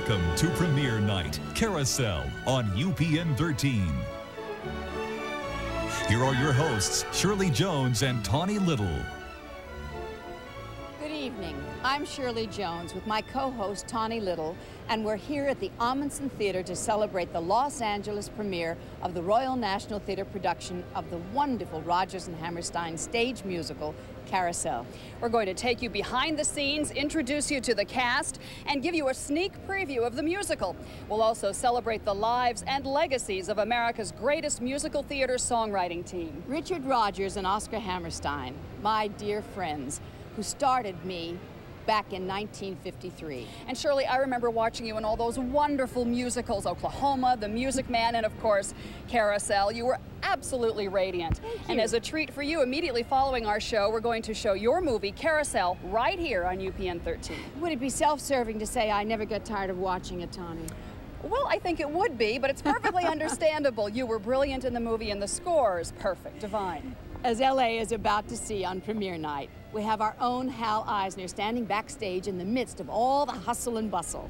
Welcome to Premiere Night, Carousel on UPN 13. Here are your hosts, Shirley Jones and Tawny Little. Good evening. I'm Shirley Jones with my co-host Tawny Little, and we're here at the Amundsen Theater to celebrate the Los Angeles premiere of the Royal National Theater production of the wonderful Rodgers and Hammerstein stage musical, Carousel. We're going to take you behind the scenes, introduce you to the cast, and give you a sneak preview of the musical. We'll also celebrate the lives and legacies of America's greatest musical theater songwriting team. Richard Rodgers and Oscar Hammerstein, my dear friends, who started me back in 1953. And Shirley, I remember watching you in all those wonderful musicals, Oklahoma, The Music Man, and of course, Carousel. You were absolutely radiant. And as a treat for you, immediately following our show, we're going to show your movie, Carousel, right here on UPN 13. Would it be self-serving to say I never get tired of watching it, Tawny? Well, I think it would be, but it's perfectly understandable. You were brilliant in the movie, and the score is perfect, divine. As LA is about to see on premiere night, we have our own Hal Eisner standing backstage in the midst of all the hustle and bustle.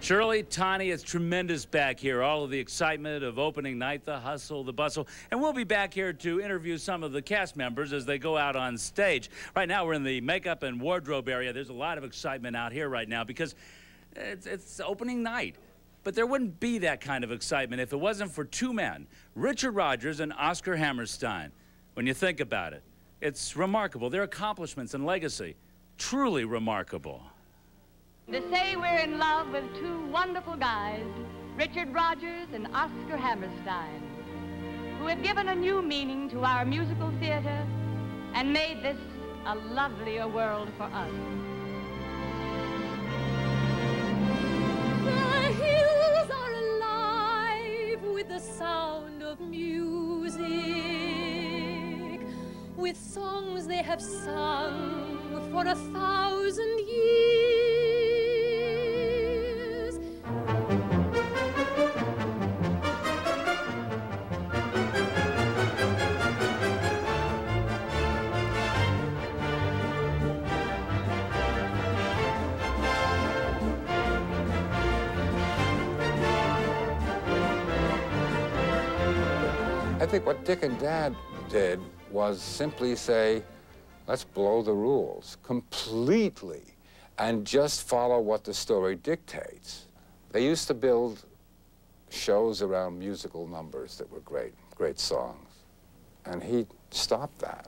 Shirley, Tawny, it's tremendous back here. All of the excitement of opening night, the hustle, the bustle. And we'll be back here to interview some of the cast members as they go out on stage. Right now, we're in the makeup and wardrobe area. There's a lot of excitement out here right now because it's opening night. But there wouldn't be that kind of excitement if it wasn't for two men, Richard Rodgers and Oscar Hammerstein. When you think about it, it's remarkable. Their accomplishments and legacy, truly remarkable. They say we're in love with two wonderful guys, Richard Rodgers and Oscar Hammerstein, who have given a new meaning to our musical theater and made this a lovelier world for us. The hills are alive with the sound of music, with songs they have sung for 1,000 years. I think what Dick and Dad did was simply say, let's blow the rules completely and just follow what the story dictates. They used to build shows around musical numbers that were great songs. And he stopped that.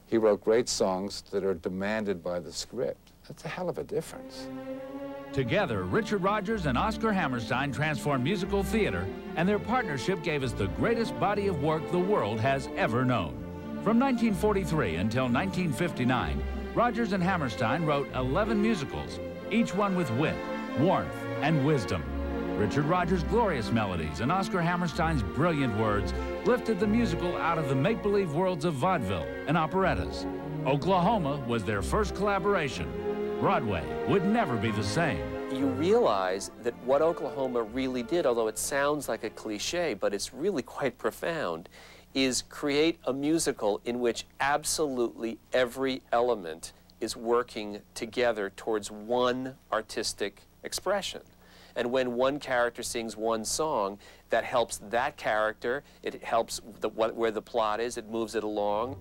He wrote great songs that are demanded by the script. That's a hell of a difference. Together, Richard Rodgers and Oscar Hammerstein transformed musical theater, and their partnership gave us the greatest body of work the world has ever known. From 1943 until 1959, Rodgers and Hammerstein wrote 11 musicals, each one with wit, warmth, and wisdom. Richard Rodgers' glorious melodies and Oscar Hammerstein's brilliant words lifted the musical out of the make-believe worlds of vaudeville and operettas. Oklahoma was their first collaboration. Broadway would never be the same. You realize that what Oklahoma really did, although it sounds like a cliche, but it's really quite profound, is create a musical in which absolutely every element is working together towards one artistic expression. And when one character sings one song, that helps that character, it helps where the plot is, it moves it along.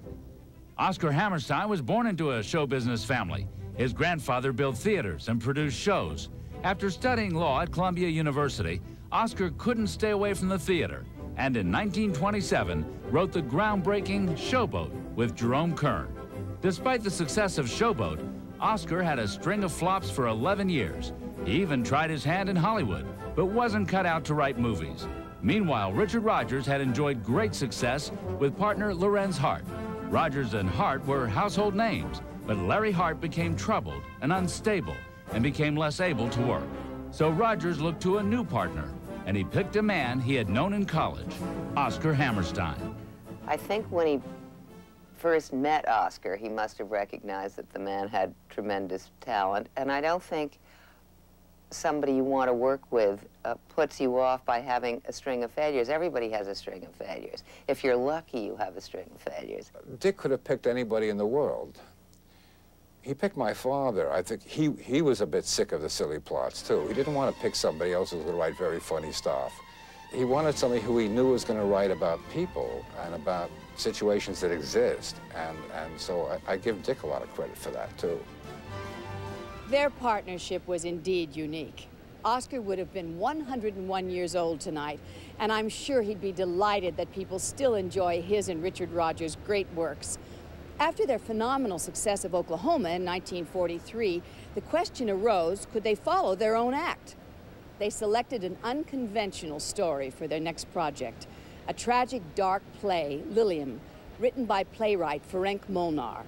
Oscar Hammerstein was born into a show business family. His grandfather built theaters and produced shows. After studying law at Columbia University, Oscar couldn't stay away from the theater, and in 1927 wrote the groundbreaking Showboat with Jerome Kern. Despite the success of Showboat, Oscar had a string of flops for 11 years. He even tried his hand in Hollywood, but wasn't cut out to write movies. Meanwhile, Richard Rodgers had enjoyed great success with partner Lorenz Hart. Rodgers and Hart were household names, but Larry Hart became troubled and unstable and became less able to work. So Rodgers looked to a new partner, and he picked a man he had known in college, Oscar Hammerstein. I think when he first met Oscar, he must have recognized that the man had tremendous talent, and I don't think somebody you want to work with puts you off by having a string of failures. Everybody has a string of failures. If you're lucky, you have a string of failures. Dick could have picked anybody in the world. He picked my father. I think he was a bit sick of the silly plots, too. He didn't want to pick somebody else who was going to write very funny stuff. He wanted somebody who he knew was going to write about people and about situations that exist. And so I give Dick a lot of credit for that, too. Their partnership was indeed unique. Oscar would have been 101 years old tonight, and I'm sure he'd be delighted that people still enjoy his and Richard Rodgers' great works. After their phenomenal success of Oklahoma in 1943, the question arose, could they follow their own act? They selected an unconventional story for their next project, a tragic, dark play, Lilium, written by playwright Ferenc Molnar.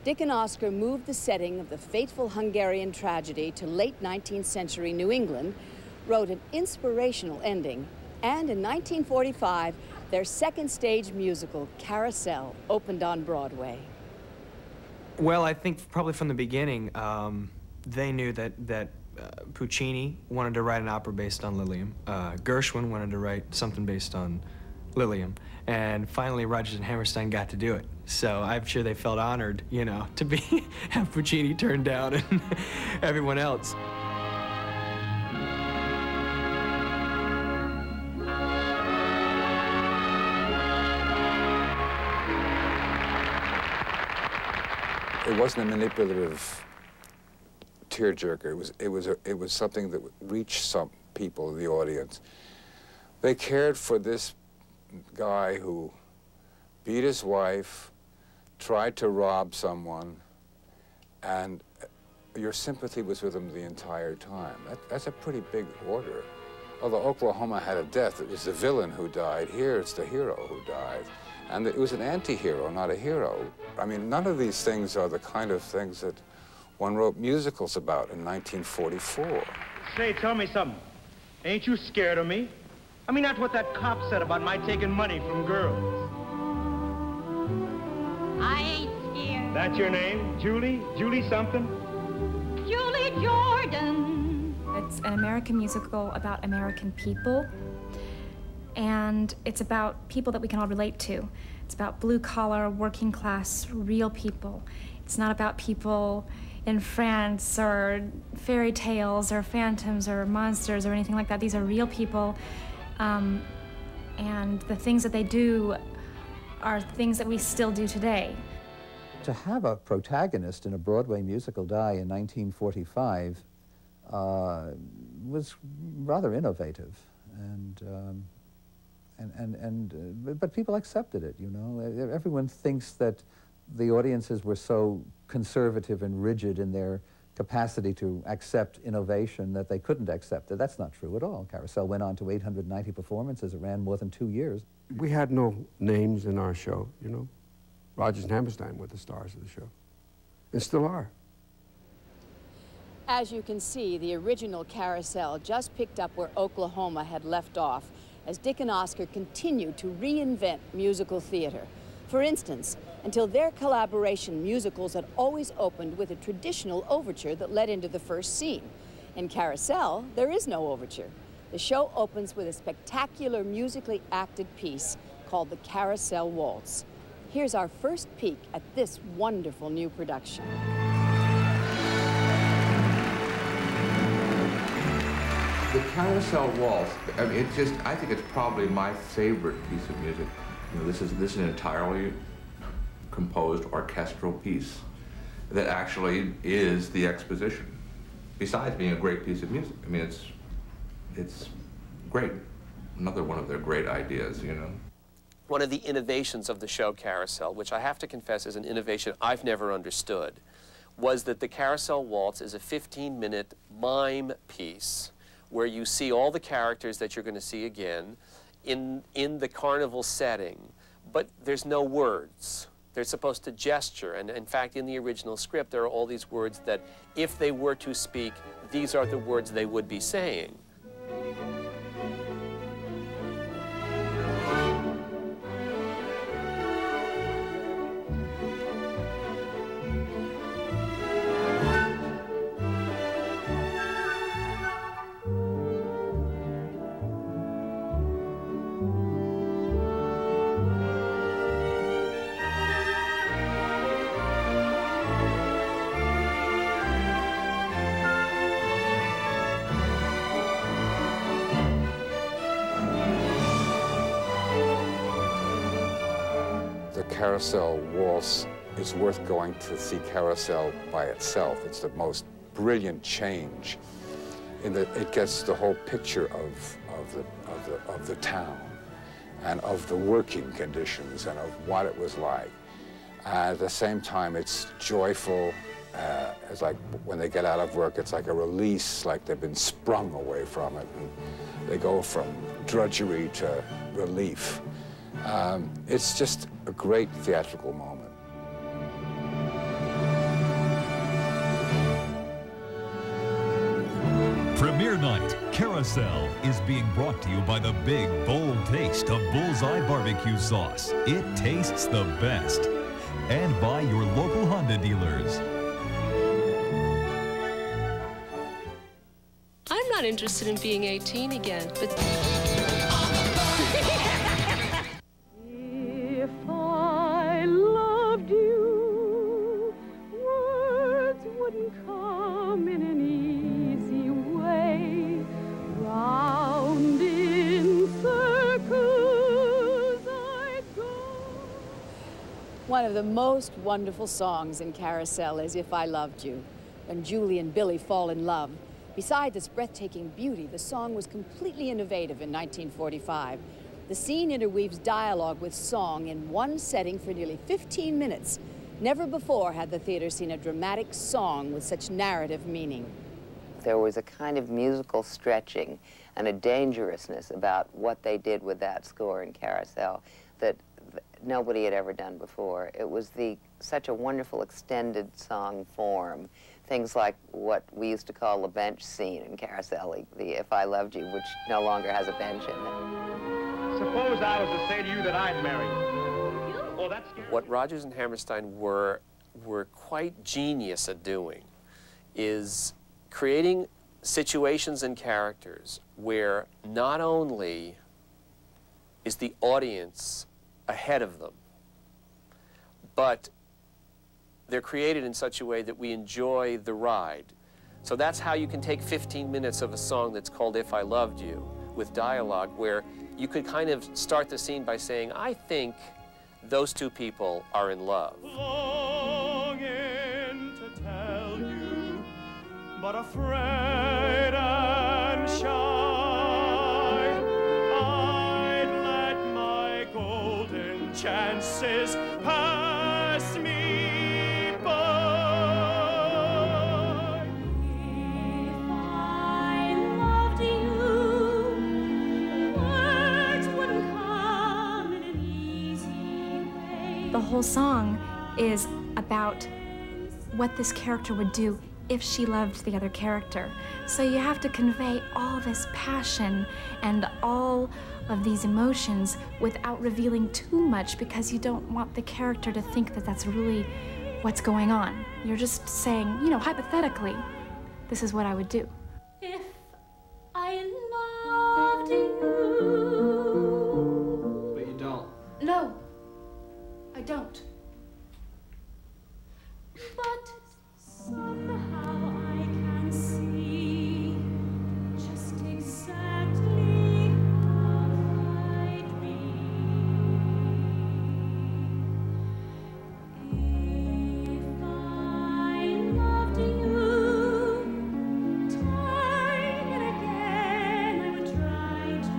Dick and Oscar moved the setting of the fateful Hungarian tragedy to late 19th century New England, wrote an inspirational ending, and in 1945, their second stage musical, Carousel, opened on Broadway. Well, I think probably from the beginning, they knew that Puccini wanted to write an opera based on Lilium. Gershwin wanted to write something based on Lilium. And finally, Rodgers and Hammerstein got to do it. So I'm sure they felt honored, you know, to have Puccini turned down and everyone else. It wasn't a manipulative tearjerker. It was something that reached some people in the audience. They cared for this guy who beat his wife, tried to rob someone, and your sympathy was with him the entire time. That's a pretty big order. Although Oklahoma had a death, it was the villain who died. Here, it's the hero who died. And it was an anti-hero, not a hero. I mean, none of these things are the kind of things that one wrote musicals about in 1944. Say, tell me something. Ain't you scared of me? I mean, that's what that cop said about my taking money from girls. I ain't scared. That's your name? Julie? Julie something? Julie Jordan. It's an American musical about American people. And it's about people that we can all relate to. It's about blue-collar, working-class, real people. It's not about people in France or fairy tales or phantoms or monsters or anything like that. These are real people, and the things that they do are things that we still do today. To have a protagonist in a Broadway musical die in 1945 was rather innovative, but people accepted it, you know. Everyone thinks that the audiences were so conservative and rigid in their capacity to accept innovation that they couldn't accept it. That's not true at all. Carousel went on to 890 performances. It ran more than 2 years. We had no names in our show, you know. Rodgers and Hammerstein were the stars of the show, and still are. As you can see, the original Carousel just picked up where Oklahoma had left off, as Dick and Oscar continued to reinvent musical theater. For instance, until their collaboration, musicals had always opened with a traditional overture that led into the first scene. In Carousel, there is no overture. The show opens with a spectacular musically acted piece called the Carousel Waltz. Here's our first peek at this wonderful new production. The Carousel Waltz, I mean, I think it's probably my favorite piece of music. You know, this is an entirely composed orchestral piece that actually is the exposition, besides being a great piece of music. I mean, it's great. Another one of their great ideas, you know. One of the innovations of the show Carousel, which I have to confess is an innovation I've never understood, was that the Carousel Waltz is a 15-minute mime piece where you see all the characters that you're going to see again in the carnival setting, but there's no words. They're supposed to gesture, and in fact, in the original script, there are all these words that, if they were to speak, these are the words they would be saying. Carousel waltz, it's worth going to see Carousel by itself. It's the most brilliant change in that it gets the whole picture of the town and of the working conditions and of what it was like. At the same time, it's joyful. It's like when they get out of work, it's like a release, like they've been sprung away from it. And they go from drudgery to relief. It's just a great theatrical moment. Premiere night, Carousel, is being brought to you by the big, bold taste of Bullseye Barbecue Sauce. It tastes the best. And by your local Honda dealers. I'm not interested in being 18 again, but... If I loved you, words wouldn't come in an easy way. Round in circles I go. One of the most wonderful songs in Carousel is If I Loved You, when Julie and Billy fall in love. Besides its breathtaking beauty, the song was completely innovative in 1945. The scene interweaves dialogue with song in one setting for nearly 15 minutes. Never before had the theater seen a dramatic song with such narrative meaning. There was a kind of musical stretching and a dangerousness about what they did with that score in Carousel that nobody had ever done before. It was such a wonderful extended song form. Things like what we used to call the bench scene in Carousel, the If I Loved You, which no longer has a bench in it. Suppose I was to say to you that I'd marry you. Oh, that's scary. What Rodgers and Hammerstein were quite genius at doing is creating situations and characters where not only is the audience ahead of them, but they're created in such a way that we enjoy the ride. So that's how you can take 15 minutes of a song that's called If I Loved You with dialogue where you could kind of start the scene by saying, I think those two people are in love. Longing to tell you, but afraid and shy, I'd let my golden chances pass me by. If I loved you, words wouldn't come in an easy way. The whole song is about what this character would do if she loved the other character. So you have to convey all this passion and all of these emotions without revealing too much, because you don't want the character to think that that's really what's going on. You're just saying, you know, hypothetically, this is what I would do. If I loved you. But you don't. No, I don't. But somehow I can see just exactly how I'd be. If I loved you, time and again I would try to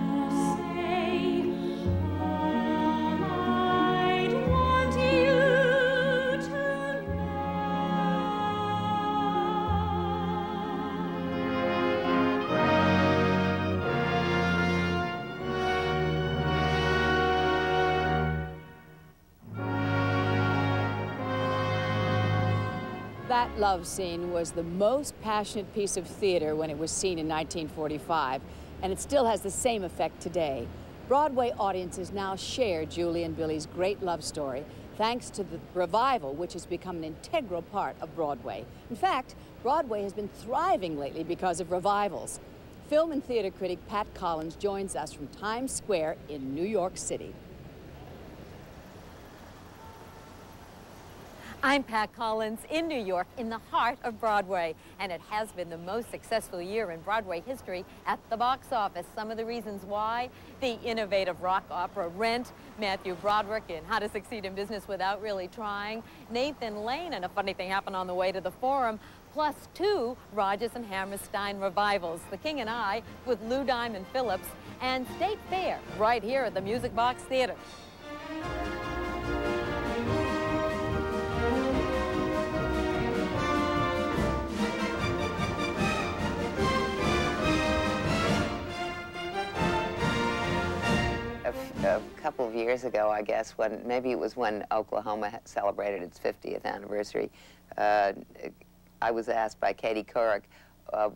say all I'd want you to know. That love scene was the most passionate piece of theater when it was seen in 1945, and it still has the same effect today. Broadway audiences now share Julie and Billy's great love story, thanks to the revival, which has become an integral part of Broadway. In fact, Broadway has been thriving lately because of revivals. Film and theater critic Pat Collins joins us from Times Square in New York City. I'm Pat Collins in New York, in the heart of Broadway, and it has been the most successful year in Broadway history at the box office. Some of the reasons why: the innovative rock opera Rent, Matthew Broderick in How to Succeed in Business Without Really Trying, Nathan Lane and A Funny Thing Happened on the Way to the Forum, plus 2 Rodgers and Hammerstein revivals, The King and I with Lou Diamond Phillips, and State Fair right here at the Music Box Theater. A couple of years ago, I guess, when maybe it was when Oklahoma celebrated its 50th anniversary, I was asked by Katie Couric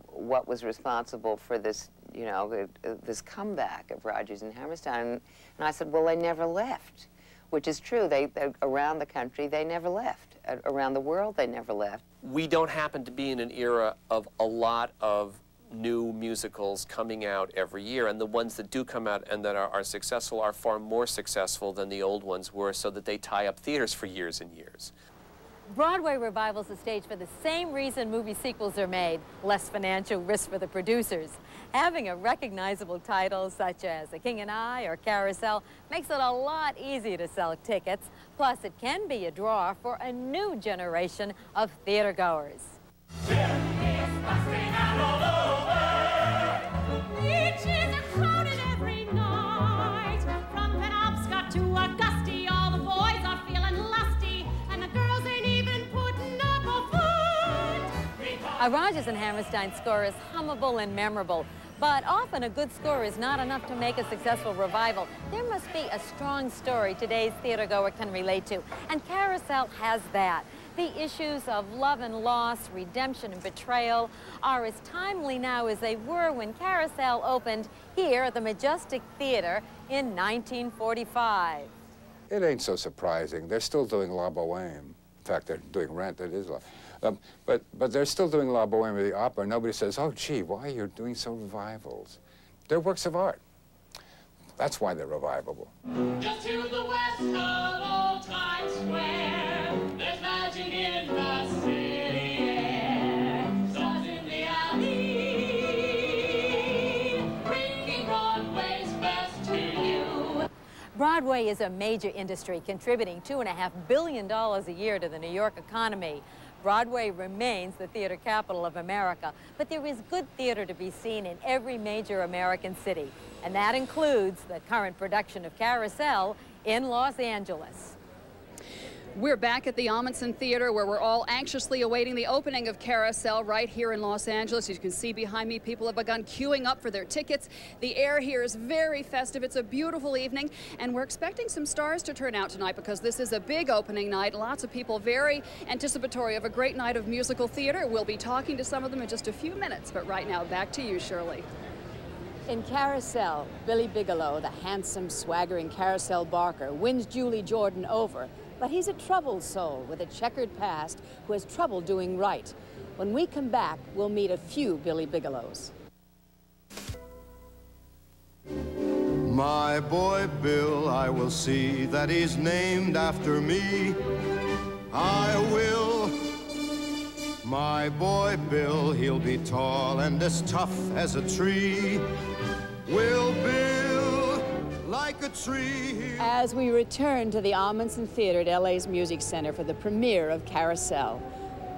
what was responsible for this, you know, this comeback of Rodgers and Hammerstein, and I said, well, they never left, which is true. They around the country, they never left. Around the world, they never left. We don't happen to be in an era of a lot of new musicals coming out every year, and the ones that do come out and that are successful are far more successful than the old ones were, so that they tie up theaters for years and years. Broadway revivals are staged for the same reason movie sequels are made: less financial risk for the producers. Having a recognizable title such as The King and I or Carousel makes it a lot easier to sell tickets. Plus, it can be a draw for a new generation of theatergoers. Beaches are crowded every night. From Penobscot to Augusta, all the boys are feeling lusty, and the girls ain't even putting up a foot. A Rodgers and Hammerstein score is hummable and memorable, but often a good score is not enough to make a successful revival. There must be a strong story today's theatergoer can relate to, and Carousel has that. The issues of love and loss, redemption and betrayal are as timely now as they were when Carousel opened here at the Majestic Theater in 1945. It ain't so surprising. They're still doing La Boheme. In fact, they're doing Rent. It is but they're still doing La Boheme with the opera. Nobody says, oh, gee, why are you doing so revivals? They're works of art. That's why they're revivable. Just to the west of Old Times Square, there's magic in the city air. Stars in the alley, bringing Broadway's best to you. Broadway is a major industry, contributing $2.5 billion a year to the New York economy. Broadway remains the theater capital of America, but there is good theater to be seen in every major American city, and that includes the current production of Carousel in Los Angeles. We're back at the Amundsen Theater, where we're all anxiously awaiting the opening of Carousel right here in Los Angeles. As you can see behind me, people have begun queuing up for their tickets. The air here is very festive. It's a beautiful evening, and we're expecting some stars to turn out tonight because this is a big opening night. Lots of people very anticipatory of a great night of musical theater. We'll be talking to some of them in just a few minutes, but right now, back to you, Shirley. In Carousel, Billy Bigelow, the handsome, swaggering Carousel Barker, wins Julie Jordan over. But he's a troubled soul with a checkered past who has trouble doing right. When we come back, we'll meet a few Billy Bigelows. My boy Bill, I will see that he's named after me. I will. My boy Bill, he'll be tall and as tough as a tree. Will Bill, like a tree. As we return to the Amundsen Theater at LA's Music Center for the premiere of Carousel,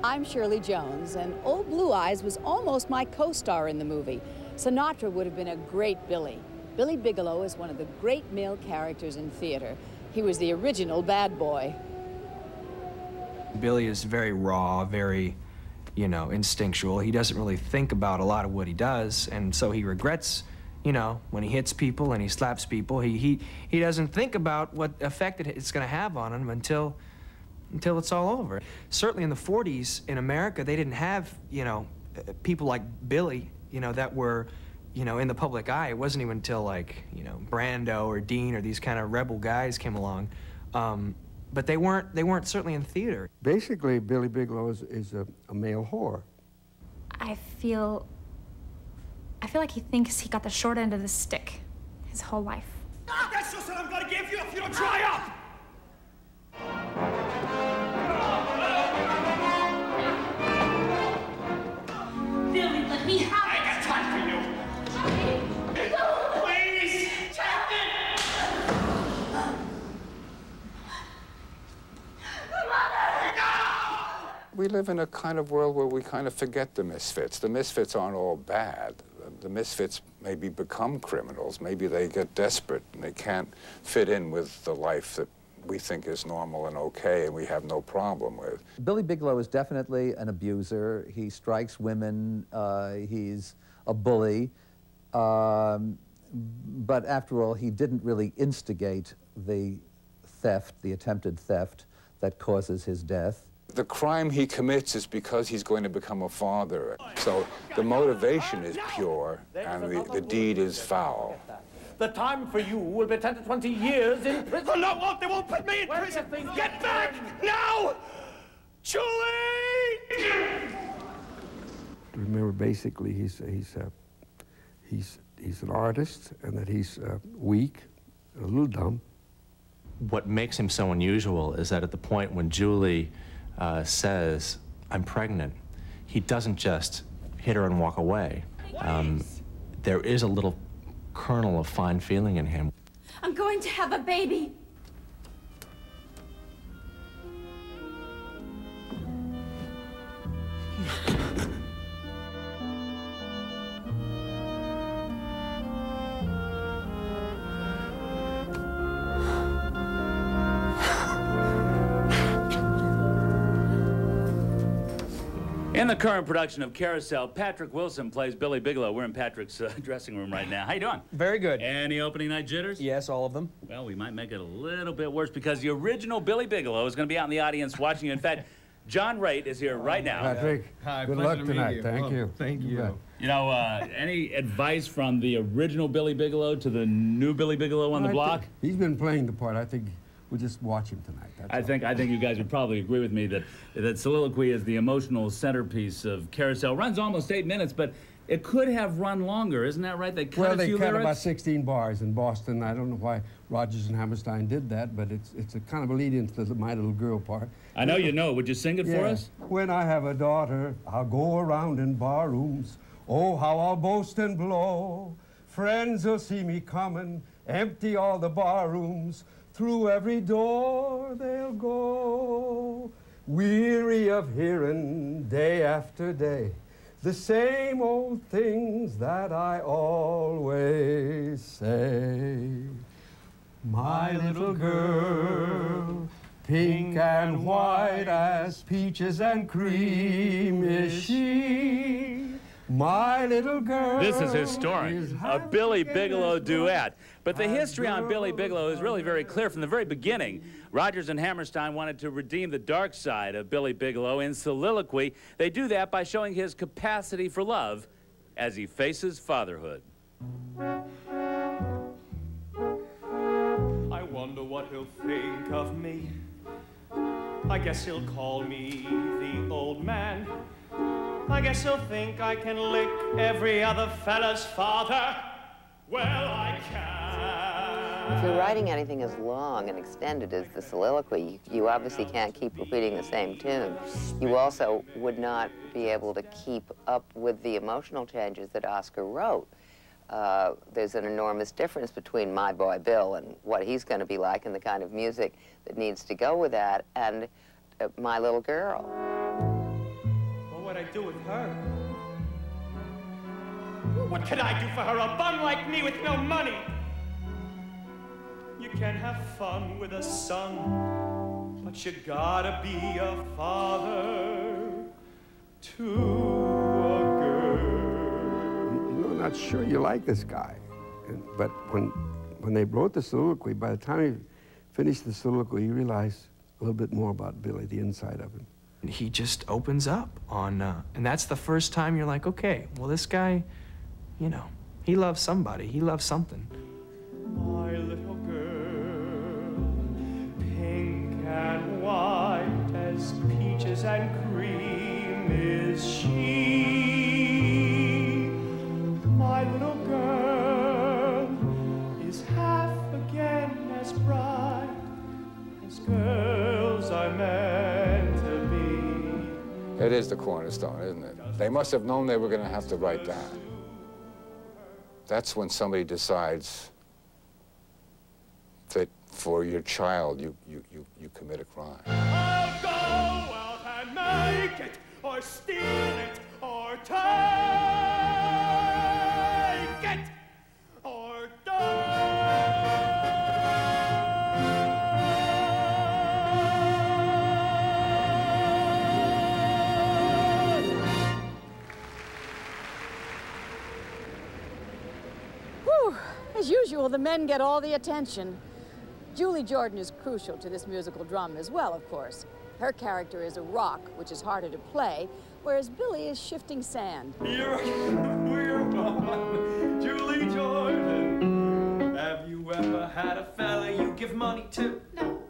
I'm Shirley Jones, and Old Blue Eyes was almost my co-star in the movie. Sinatra would have been a great Billy. Billy Bigelow is one of the great male characters in theater. He was the original bad boy. Billy is very raw, very, you know, instinctual. He doesn't really think about a lot of what he does, and so he regrets, you know, when he hits people and he slaps people. He doesn't think about what effect it's going to have on him until it's all over. Certainly in the 40s in America, they didn't have, you know, people like Billy, you know, that were, you know, in the public eye. It wasn't even until, like, you know, Brando or Dean or these kind of rebel guys came along. But they weren't certainly in theater. Basically, Billy Bigelow is a male whore. I feel like he thinks he got the short end of the stick his whole life. That's just what I'm gonna give you if you don't dry up! we live in a kind of world where we kind of forget the misfits. The misfits aren't all bad. The misfits maybe become criminals. Maybe they get desperate and they can't fit in with the life that we think is normal and okay and we have no problem with. Billy Bigelow is definitely an abuser. He strikes women. He's a bully. But after all, he didn't really instigate the theft, the attempted theft that causes his death. The crime he commits is because he's going to become a father. So the motivation is pure and the deed is foul. The time for you will be 10 to 20 years in prison. Oh, no, they won't put me in prison. Get back now! Julie! Remember, basically, he's an artist, and that he's weak, a little dumb. What makes him so unusual is that at the point when Julie says, "I'm pregnant," he doesn't just hit her and walk away. There is a little kernel of fine feeling in him. I'm going to have a baby. In the current production of Carousel, Patrick Wilson plays Billy Bigelow. We're in Patrick's dressing room right now. How you doing? Very good. Any opening night jitters? Yes, all of them. Well, we might make it a little bit worse because the original Billy Bigelow is going to be out in the audience watching you. In fact, John Raitt is here right now. Patrick, hi, good pleasure luck to meet tonight. you. Thank you. Thank you. You know, any advice from the original Billy Bigelow to the new Billy Bigelow on the block? He's been playing the part. I think we'll just watch him tonight. I think you guys would probably agree with me that soliloquy is the emotional centerpiece of Carousel. Runs almost 8 minutes, but it could have run longer, isn't that right? They cut a few cut lyrics? about 16 bars in Boston. I don't know why Rodgers and Hammerstein did that, but it's a kind of a lead-in to the My Little Girl part. I know you know. Would you sing it for us? When I have a daughter, I'll go around in bar rooms. Oh, how I'll boast and blow. Friends will see me coming, empty all the bar rooms. Through every door they'll go, weary of hearing day after day the same old things that I always say. My little girl, pink and white as peaches and cream is she. My little girl. This is historic, a Billy Bigelow duet. But the history on Billy Bigelow is really very clear from the very beginning. Rodgers and Hammerstein wanted to redeem the dark side of Billy Bigelow in soliloquy. They do that by showing his capacity for love as he faces fatherhood. I wonder what he'll think of me. I guess he'll call me the old man. I guess he'll think I can lick every other fella's father. Well, I can. If you're writing anything as long and extended as the soliloquy, you obviously can't keep repeating the same tune. You also would not be able to keep up with the emotional changes that Oscar wrote. There's an enormous difference between My Boy Bill and what he's going to be like and the kind of music that needs to go with that and My Little Girl. What would I do with her? What could I do for her, a bum like me with no money? You can have fun with a son, but you gotta be a father to a girl. You're not sure you like this guy. But when they wrote the soliloquy, by the time he finished the soliloquy, you realize a little bit more about Billy, the inside of him. He just opens up on, and that's the first time you're like, okay, well, this guy, you know, he loves somebody, he loves something. My little girl, pink and white as peaches and cream is she. My little girl is half again as bright as girls are meant to be. It is the cornerstone, isn't it? They must have known they were going to have to write that. That's when somebody decides that for your child you commit a crime. I'll go out and make As usual, the men get all the attention. Julie Jordan is crucial to this musical drama as well, of course. Her character is a rock, which is harder to play, whereas Billy is shifting sand. We're on Julie Jordan. Have you ever had a fella you give money to? No.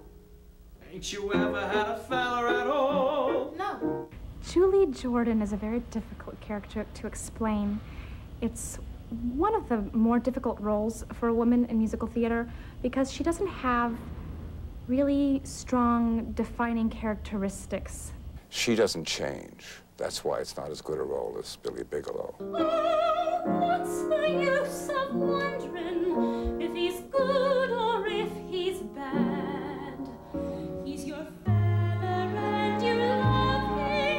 Ain't you ever had a fella at all? No. Julie Jordan is a very difficult character to explain. It's one of the more difficult roles for a woman in musical theater because she doesn't have really strong, defining characteristics. She doesn't change. That's why it's not as good a role as Billy Bigelow. Oh, what's the use of wondering if he's good or if he's bad? He's your fella and you love him.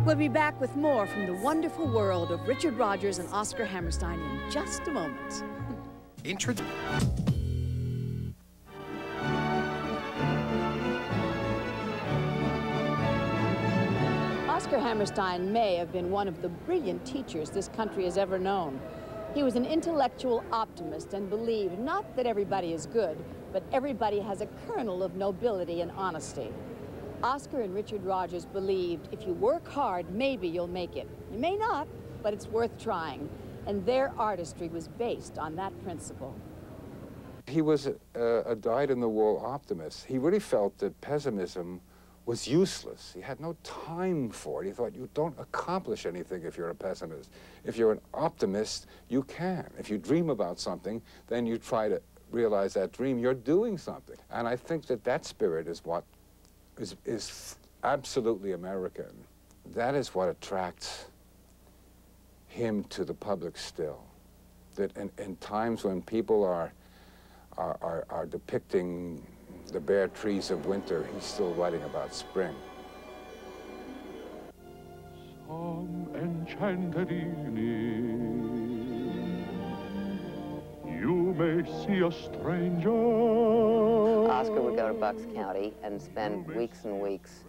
We'll be back with more from the wonderful world of Richard Rodgers and Oscar Hammerstein in just a moment. Oscar Hammerstein may have been one of the brilliant teachers this country has ever known. He was an intellectual optimist and believed not that everybody is good, but everybody has a kernel of nobility and honesty. Oscar and Richard Rodgers believed if you work hard, maybe you'll make it. You may not, but it's worth trying. And their artistry was based on that principle. He was a dyed-in-the-wool optimist. He really felt that pessimism was useless. He had no time for it. He thought, you don't accomplish anything if you're a pessimist. If you're an optimist, you can. If you dream about something, then you try to realize that dream. You're doing something. And I think that that spirit is what is absolutely American. That is what attracts him to the public still. That in times when people are depicting the bare trees of winter, he's still writing about spring. Some enchanted evening, you may see a stranger. Oscar would go to Bucks County and spend weeks and weeks,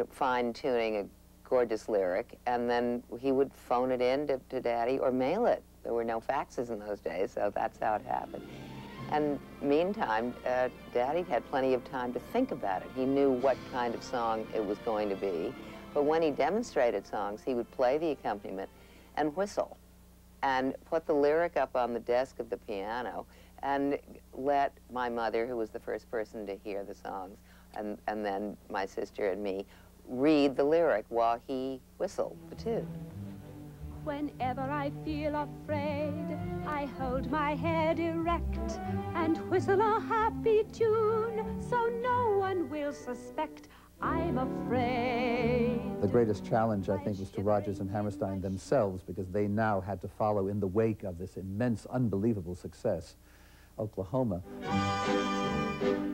fine-tuning a gorgeous lyric, and then he would phone it in to Daddy or mail it. There were no faxes in those days, so that's how it happened. And meantime, Daddy had plenty of time to think about it. He knew what kind of song it was going to be. But when he demonstrated songs, he would play the accompaniment and whistle and put the lyric up on the desk of the piano and let my mother, who was the first person to hear the songs, and then my sister and me, read the lyric while he whistled the tune. Whenever I feel afraid, I hold my head erect and whistle a happy tune so no one will suspect I'm afraid. The greatest challenge, I think, was to Rodgers and Hammerstein themselves, because they now had to follow in the wake of this immense, unbelievable success, Oklahoma.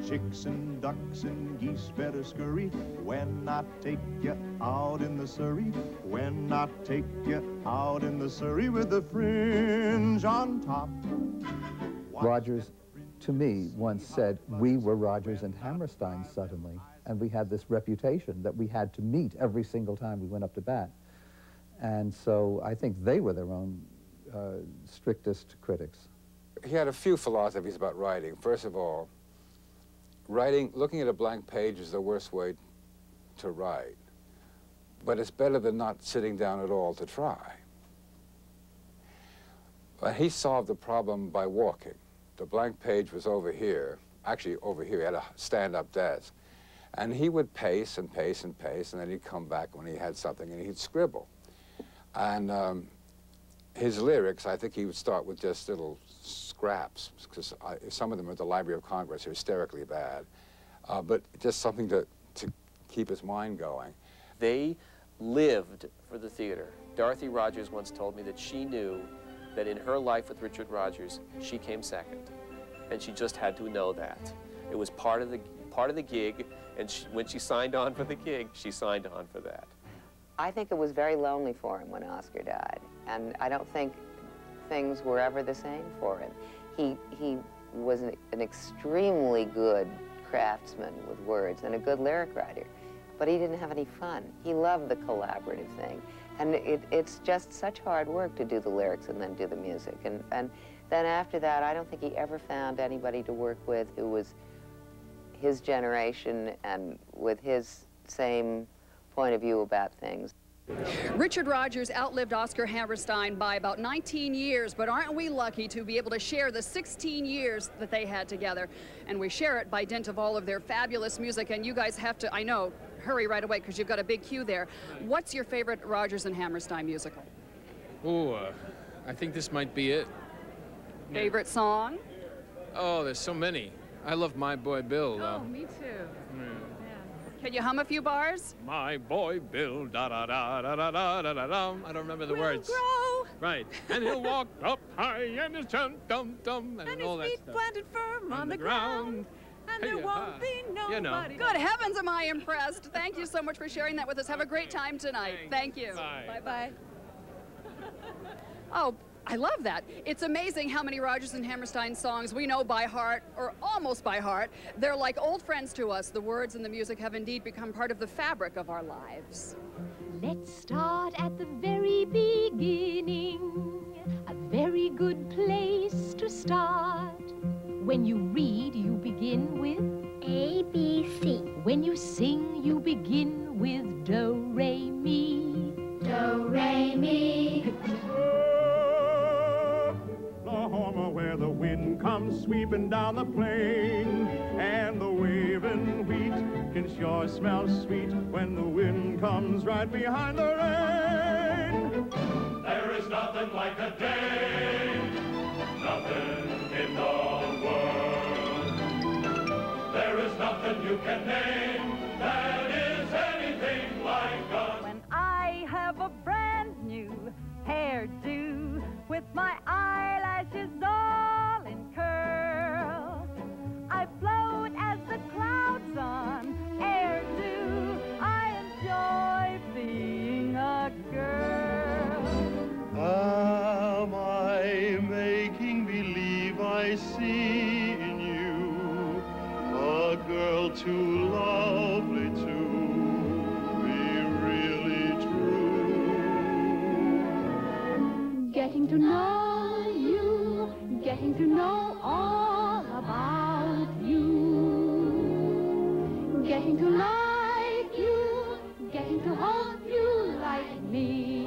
Chicks and ducks and geese better scurry when I take you out in the Surrey. When I take you out in the Surrey with the fringe on top. Rodgers, to me, once said, we were Rodgers and Hammerstein suddenly, and we had this reputation that we had to meet every single time we went up to bat. And so I think they were their own strictest critics. He had a few philosophies about writing. First of all, looking at a blank page is the worst way to write. But it's better than not sitting down at all to try. But he solved the problem by walking. The blank page was over here, actually over here, he had a stand-up desk. And he would pace and pace and pace, and then he'd come back when he had something and he'd scribble. And his lyrics, I think he would start with just little scraps, because some of them at the Library of Congress are hysterically bad, but just something to keep his mind going. They lived for the theater. Dorothy Rodgers once told me that she knew that in her life with Richard Rodgers, she came second, and she just had to know that. It was part of the gig, and when she signed on for the gig, she signed on for that. I think it was very lonely for him when Oscar died, and I don't think things were ever the same for him. He was an extremely good craftsman with words and a good lyric writer, but he didn't have any fun. He loved the collaborative thing, and it's just such hard work to do the lyrics and then do the music. And then after that, I don't think he ever found anybody to work with who was his generation and with his same point of view about things. Richard Rodgers outlived Oscar Hammerstein by about 19 years, but aren't we lucky to be able to share the 16 years that they had together? And we share it by dint of all of their fabulous music, and you guys have to, I know, hurry right away because you've got a big queue there. What's your favorite Rodgers and Hammerstein musical? Oh, I think this might be it. Favorite song? Oh, there's so many. I love My Boy Bill, though. Oh, me too. Can you hum a few bars? My boy Bill, da da da da da da da da dum. I don't remember the words. Grow. Right. And he'll walk up high and his dum dum dum and all that feet stuff. planted firm on the ground. And there won't be nobody. Good heavens, am I impressed. Thank you so much for sharing that with us. Have a great time tonight. Thank you. Bye-bye. Oh, I love that. It's amazing how many Rodgers and Hammerstein songs we know by heart, or almost by heart. They're like old friends to us. The words and the music have indeed become part of the fabric of our lives. Let's start at the very beginning. A very good place to start. When you read, you begin with A, B, C. When you sing, you begin with Do, Re, Mi. Do, Re, Mi. Oklahoma, where the wind comes sweeping down the plain, and the waving wheat can sure smell sweet when the wind comes right behind the rain. There is nothing like a day, nothing in the world. There is nothing you can name that is anything like us. When I have a brand new hairdo with my eyelashes all in curl, I float as the clouds on air do. I enjoy being a girl. Am I making believe I see in you a girl too lovely to be really true? Getting to know you, getting to know all about you, getting to like you, getting to hope you like me.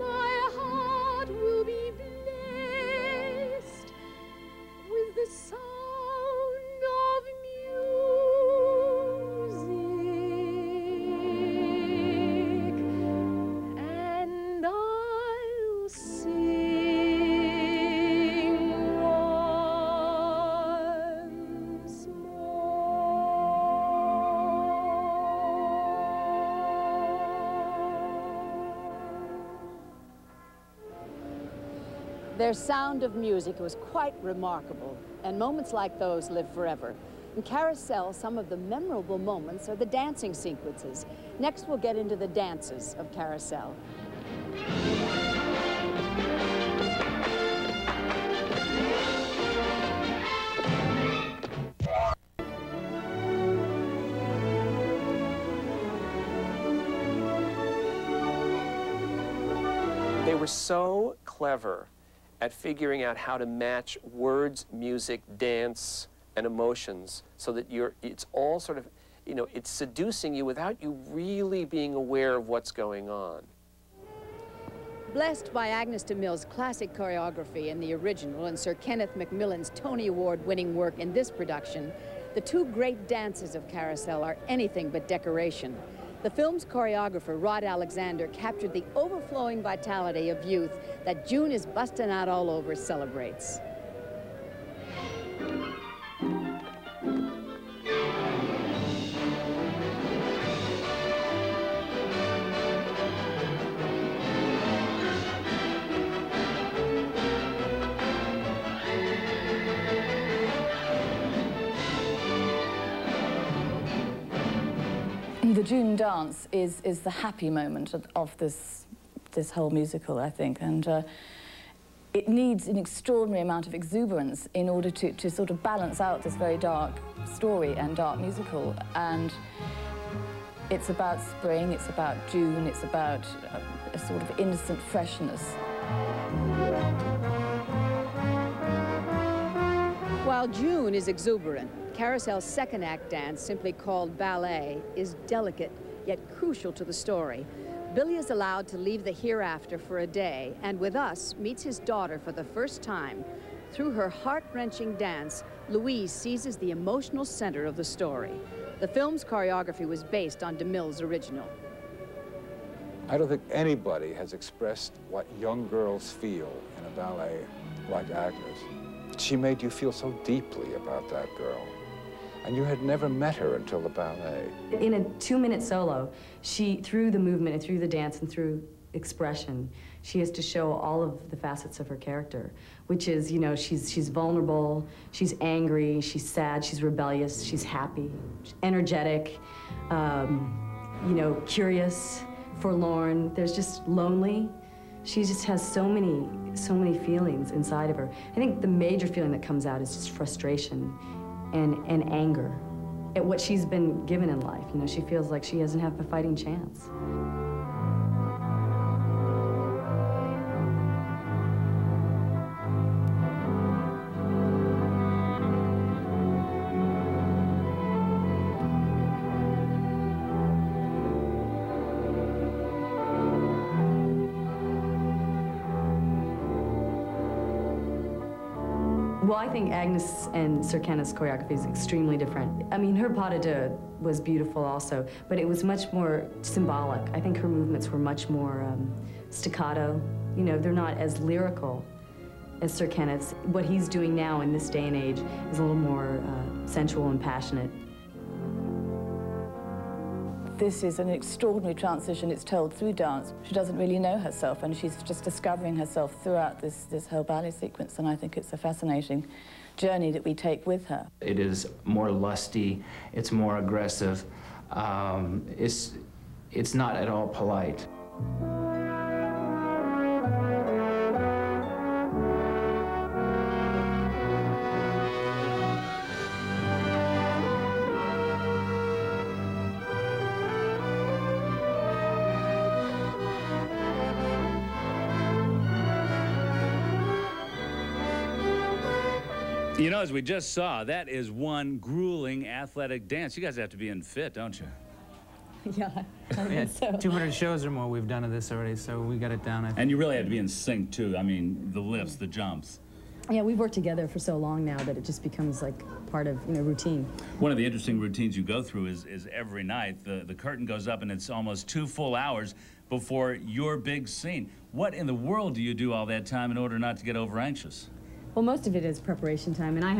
My heart will be blessed with the sound of music, and I'll sing once Their sound of music was quite remarkable, and moments like those live forever. In Carousel, some of the memorable moments are the dancing sequences. Next, we'll get into the dances of Carousel. They were so clever at figuring out how to match words, music, dance, and emotions so that it's all sort of, it's seducing you without you really being aware of what's going on. Blessed by Agnes de Mille's classic choreography in the original and Sir Kenneth Macmillan's Tony Award-winning work in this production, the two great dances of Carousel are anything but decoration. The film's choreographer, Rod Alexander, captured the overflowing vitality of youth that June is busting out all over celebrates. The June dance is the happy moment of this whole musical, I think, and it needs an extraordinary amount of exuberance in order to sort of balance out this very dark story and dark musical. And it's about spring, it's about June, it's about a sort of innocent freshness. While June is exuberant, Carousel's second act dance, simply called ballet, is delicate yet crucial to the story. Billy is allowed to leave the hereafter for a day, and with us, meets his daughter for the first time. Through her heart-wrenching dance, Louise seizes the emotional center of the story. The film's choreography was based on DeMille's original. I don't think anybody has expressed what young girls feel in a ballet like Agnes. She made you feel so deeply about that girl. And you had never met her until the ballet. In a 2-minute solo, she, through the movement and through the dance and through expression, she has to show all of the facets of her character, which is, you know, she's vulnerable, she's angry, she's sad, she's rebellious, she's happy, she's energetic, you know, curious, forlorn. There's just lonely. She just has so many feelings inside of her. I think the major feeling that comes out is just frustration and anger at what she's been given in life. You know, she feels like she doesn't have a fighting chance. Well, I think Agnes and Sir Kenneth's choreography is extremely different. I mean, her pas de deux was beautiful also, but it was much more symbolic. I think her movements were much more staccato. You know, they're not as lyrical as Sir Kenneth's. What he's doing now in this day and age is a little more sensual and passionate. This is an extraordinary transition. It's told through dance. She doesn't really know herself, and she's just discovering herself throughout this whole ballet sequence, and I think it's a fascinating journey that we take with her. It is more lusty, it's more aggressive, it's not at all polite. You know, as we just saw, that is one grueling athletic dance. You guys have to be in fit, don't you? Yeah, I think so. 200 shows or more we've done of this already, so we got it down. I think. And you really have to be in sync, too. I mean, the lifts, the jumps. Yeah, we've worked together for so long now that it just becomes like part of, you know, routine. One of the interesting routines you go through is every night the curtain goes up and it's almost 2 full hours before your big scene. What in the world do you do all that time in order not to get over anxious? Well, most of it is preparation time, and I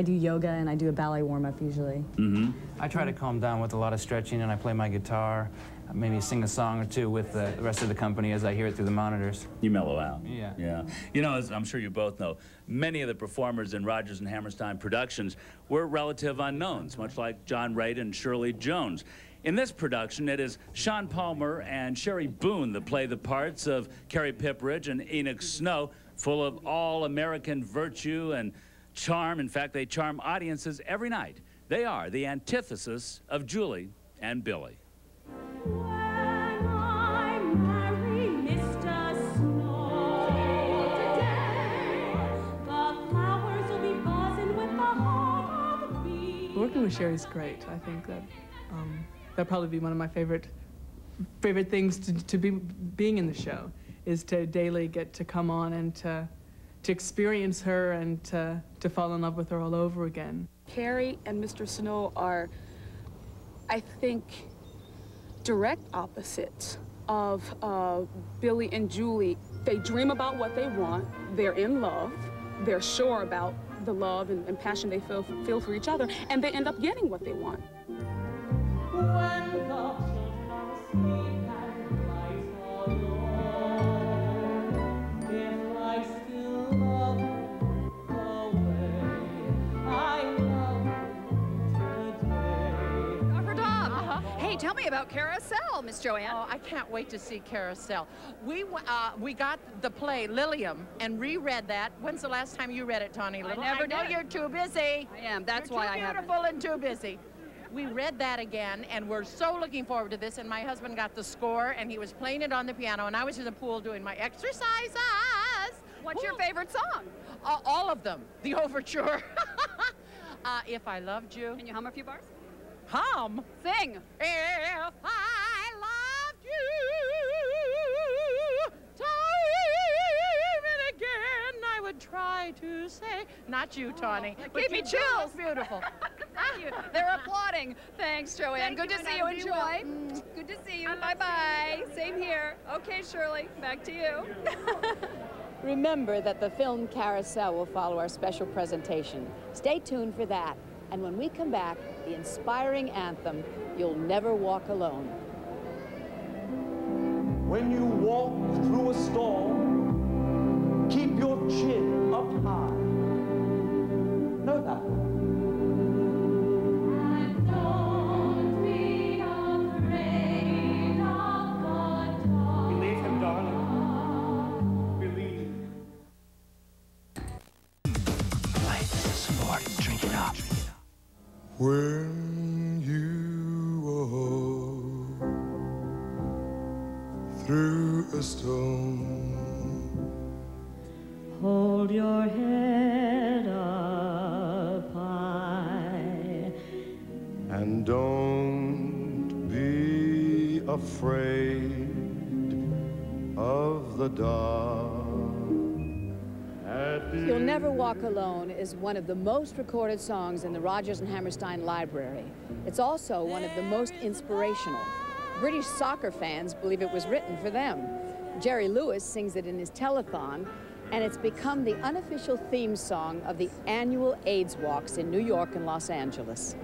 do yoga and I do a ballet warm-up usually. Mm-hmm. I try to calm down with a lot of stretching, and I play my guitar, maybe sing a song or two with the rest of the company as I hear it through the monitors. You mellow out. Yeah. Yeah. You know, as I'm sure you both know, many of the performers in Rodgers and Hammerstein productions were relative unknowns, much like John Raitt and Shirley Jones. In this production, it is Sean Palmer and Sherry Boone that play the parts of Carrie Pipridge and Enoch Snow, full of all-American virtue and charm. In fact, they charm audiences every night. They are the antithesis of Julie and Billy. Working with Sherry's great. I think that that'd probably be one of my favorite things to be being in the show, is to daily get to come on and to experience her and to fall in love with her all over again. Carrie and Mr. Snow are, I think, direct opposites of Billy and Julie. They dream about what they want, they're in love, they're sure about the love and passion they feel for each other, and they end up getting what they want. When the children are asleep and lights are low, if I still love the way I love today. Dr. Tom, hey, tell me about Carousel, Miss Joanne. Oh, I can't wait to see Carousel. We got the play Lilium and reread that. When's the last time you read it, Tawny Little? I never know did. you're too busy. I am. That's You're why too I haven't. beautiful and too busy. We read that again, and we're so looking forward to this. And my husband got the score, and he was playing it on the piano, and I was in the pool doing my exercises. What's your favorite song? All of them. The Overture. If I Loved You. Can you hum a few bars? Hum? Sing. If I loved you, time and again I would try to say. Not you, Tawny. Oh, but gave me you chills. look beautiful. Thank you. They're applauding. Thanks, Joanne. Good to see you. Enjoy. Good to see you. Bye-bye. Same here. Okay, Shirley, back to you. Remember that the film Carousel will follow our special presentation. Stay tuned for that. And when we come back, the inspiring anthem, You'll Never Walk Alone. When you walk through a storm, keep your chin up high. Know that one. And don't be afraid of the dark. Believe him, darling. Believe. Life is a sport. Drink it up. When you walk through a storm, Hold your head up high. and don't be afraid of the dark. You'll Never Walk Alone is one of the most recorded songs in the Rodgers and Hammerstein Library. It's also one of the most inspirational. British soccer fans believe it was written for them. Jerry Lewis sings it in his telethon, and it's become the unofficial theme song of the annual AIDS walks in New York and Los Angeles.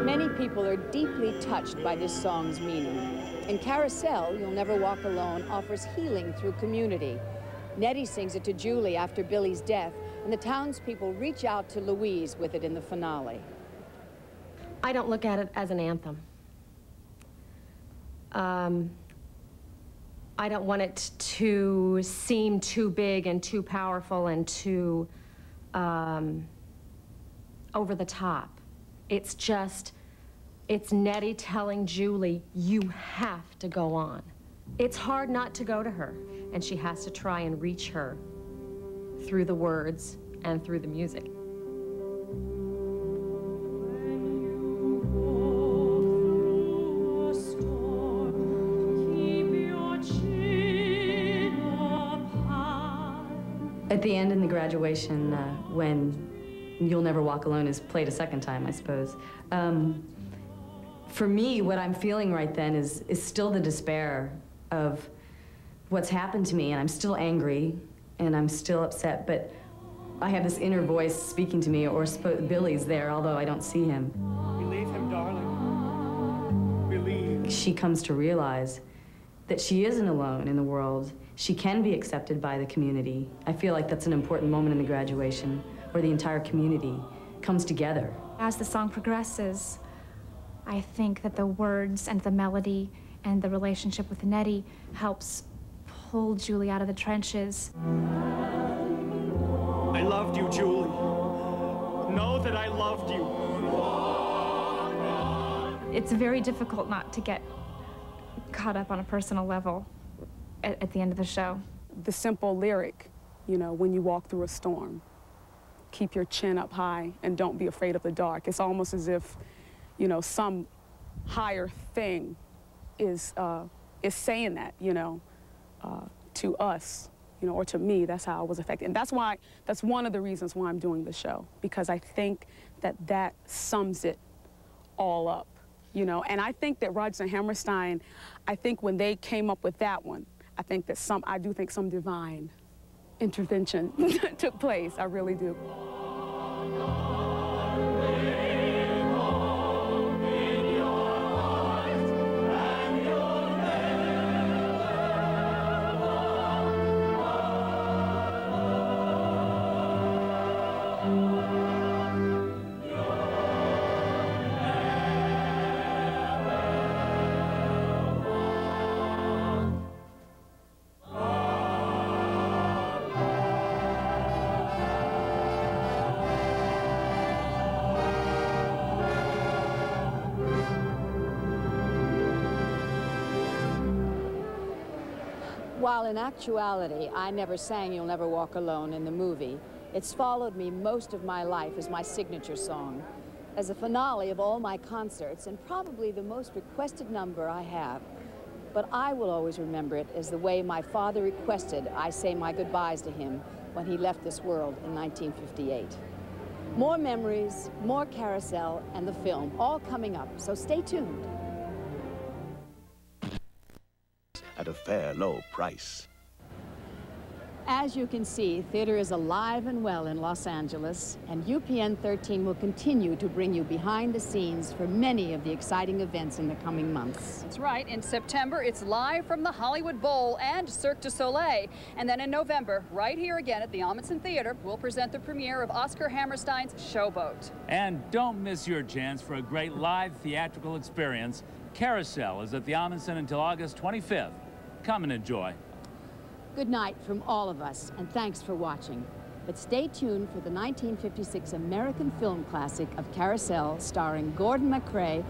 Many people are deeply touched by this song's meaning. In Carousel, You'll Never Walk Alone offers healing through community. Nettie sings it to Julie after Billy's death, and the townspeople reach out to Louise with it in the finale. I don't look at it as an anthem. I don't want it to seem too big and too powerful and too over the top. It's just, it's Nettie telling Julie, you have to go on. It's hard not to go to her, and she has to try and reach her through the words and through the music. At the end in the graduation, when You'll Never Walk Alone is played a second time, I suppose. For me, what I'm feeling right then is still the despair of what's happened to me, and I'm still angry, and I'm still upset, but I have this inner voice speaking to me, or Billy's there, although I don't see him. Believe him, darling. Believe. She comes to realize that she isn't alone in the world. She can be accepted by the community. I feel like that's an important moment in the graduation, where the entire community comes together. As the song progresses, I think that the words and the melody and the relationship with Nettie helps pull Julie out of the trenches. I loved you, Julie. Know that I loved you. It's very difficult not to get caught up on a personal level at the end of the show. The simple lyric, you know, when you walk through a storm, keep your chin up high and don't be afraid of the dark. It's almost as if, you know, some higher thing is saying that, you know, to us, you know, or to me. That's how I was affected. And that's one of the reasons why I'm doing the show, because I think that sums it all up, you know. And I think that Rodgers and Hammerstein, I think when they came up with that one, I do think some divine intervention took place. I really do. While in actuality, I never sang You'll Never Walk Alone in the movie, it's followed me most of my life as my signature song, as a finale of all my concerts, and probably the most requested number I have. But I will always remember it as the way my father requested I say my goodbyes to him when he left this world in 1958. More memories, more Carousel, and the film, all coming up, so stay tuned. At a fair low price. As you can see, theater is alive and well in Los Angeles, and UPN 13 will continue to bring you behind the scenes for many of the exciting events in the coming months. That's right. In September, it's live from the Hollywood Bowl and Cirque du Soleil. And then in November, right here again at the Amundsen Theater, we'll present the premiere of Oscar Hammerstein's Showboat. And don't miss your chance for a great live theatrical experience. Carousel is at the Amundsen until August 25th. Come and enjoy. Good night from all of us, and thanks for watching. But stay tuned for the 1956 American film classic of Carousel, starring Gordon MacRae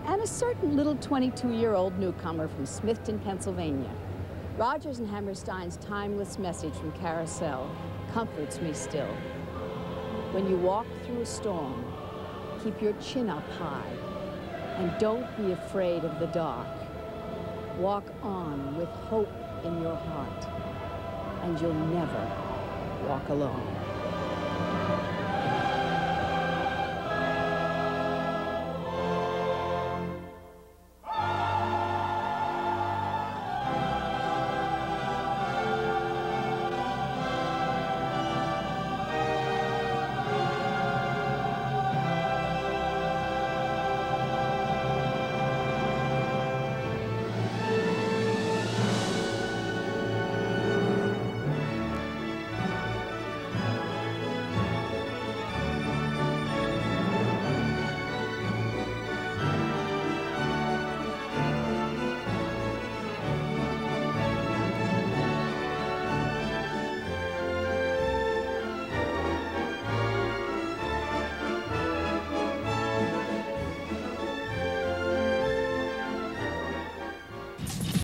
and a certain little 22-year-old newcomer from Smithton, Pennsylvania. Rodgers and Hammerstein's timeless message from Carousel comforts me still. When you walk through a storm, keep your chin up high, and don't be afraid of the dark. Walk on with hope in your heart, and you'll never walk alone.